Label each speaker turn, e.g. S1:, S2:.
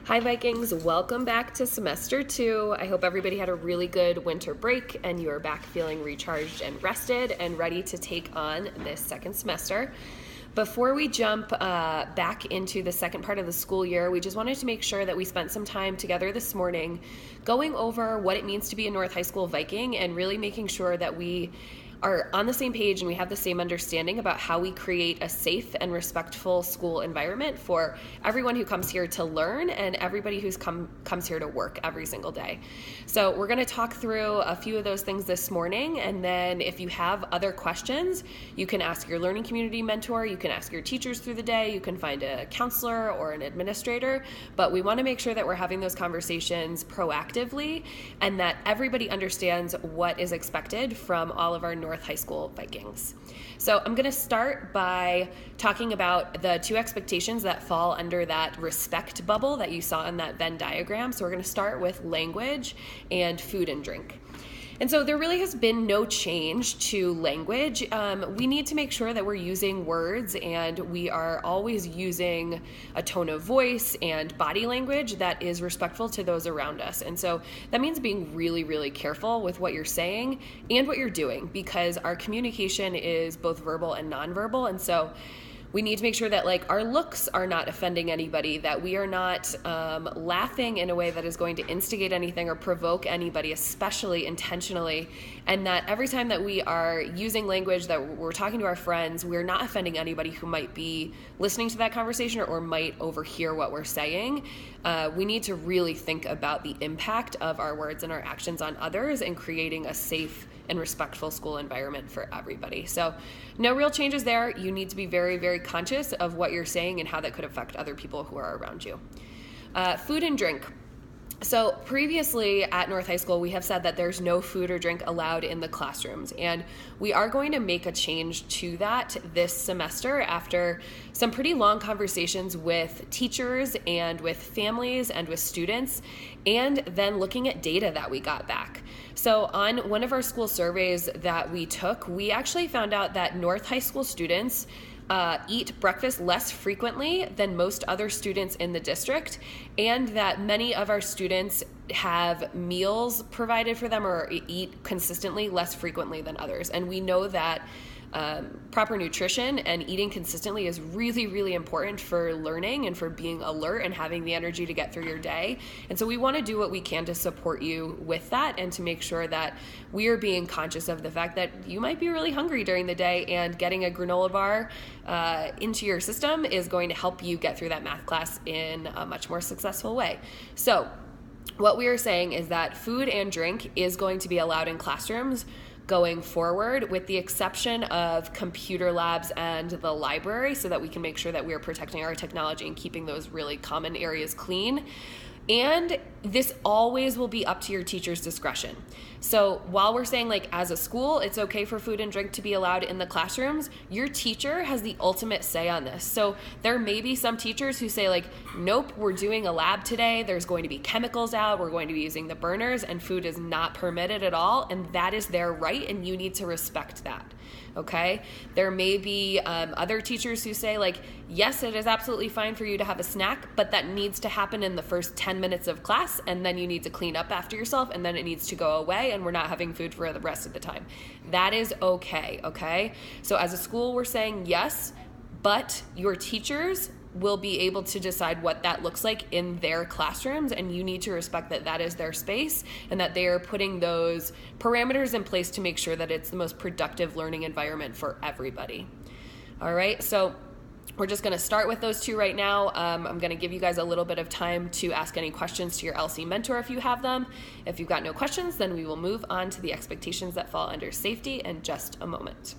S1: Hi Vikings, welcome back to semester 2. I hope everybody had a really good winter break and you are back feeling recharged and rested and ready to take on this second semester. Before we jump back into the second part of the school year, we just wanted to make sure that we spent some time together this morning going over what it means to be a North High School Viking and really making sure that we are on the same page and we have the same understanding about how we create a safe and respectful school environment for everyone who comes here to learn and everybody who's comes here to work every single day. So we're going to talk through a few of those things this morning, and then if you have other questions, you can ask your learning community mentor, you can ask your teachers through the day, you can find a counselor or an administrator, but we want to make sure that we're having those conversations proactively and that everybody understands what is expected from all of our North High School Vikings. So I'm going to start by talking about the two expectations that fall under that respect bubble that you saw in that Venn diagram. So we're going to start with language and food and drink. And so there really has been no change to language. We need to make sure that we're using words and we are always using a tone of voice and body language that is respectful to those around us. And so that means being really, really careful with what you're saying and what you're doing, because our communication is both verbal and nonverbal. And so we need to make sure that our looks are not offending anybody, that we are not laughing in a way that is going to instigate anything or provoke anybody, especially intentionally, and that every time that we are using language that we're talking to our friends, we're not offending anybody who might be listening to that conversation or might overhear what we're saying. We need to really think about the impact of our words and our actions on others and creating a safe and respectful school environment for everybody. So no real changes there. You need to be very, very conscious of what you're saying and how that could affect other people who are around you. Food and drink. So previously at North High School, we have said that there's no food or drink allowed in the classrooms, and we are going to make a change to that this semester after some pretty long conversations with teachers and with families and with students, and then looking at data that we got back. So on one of our school surveys that we took, we actually found out that North High School students eat breakfast less frequently than most other students in the district, and that many of our students have meals provided for them or eat consistently less frequently than others. And we know that proper nutrition and eating consistently is really, really important for learning and for being alert and having the energy to get through your day. And so we want to do what we can to support you with that and to make sure that we are being conscious of the fact that you might be really hungry during the day, and getting a granola bar into your system is going to help you get through that math class in a much more successful way. So what we are saying is that food and drink is going to be allowed in classrooms going forward, with the exception of computer labs and the library, so that we can make sure that we are protecting our technology and keeping those really common areas clean. And this always will be up to your teacher's discretion. So while we're saying as a school, it's okay for food and drink to be allowed in the classrooms, your teacher has the ultimate say on this. So there may be some teachers who say nope, we're doing a lab today. There's going to be chemicals out. We're going to be using the burners and food is not permitted at all. And that is their right, and you need to respect that. Okay? There may be other teachers who say yes, it is absolutely fine for you to have a snack, but that needs to happen in the first 10 minutes of class, and then you need to clean up after yourself, and then it needs to go away, and we're not having food for the rest of the time. That is okay, okay? So as a school, we're saying yes, but your teachers will be able to decide what that looks like in their classrooms, and you need to respect that that is their space and that they are putting those parameters in place to make sure that it's the most productive learning environment for everybody. All right, so we're just going to start with those two right now. I'm going to give you guys a little bit of time to ask any questions to your LC mentor if you have them. If you've got no questions, then we will move on to the expectations that fall under safety in just a moment.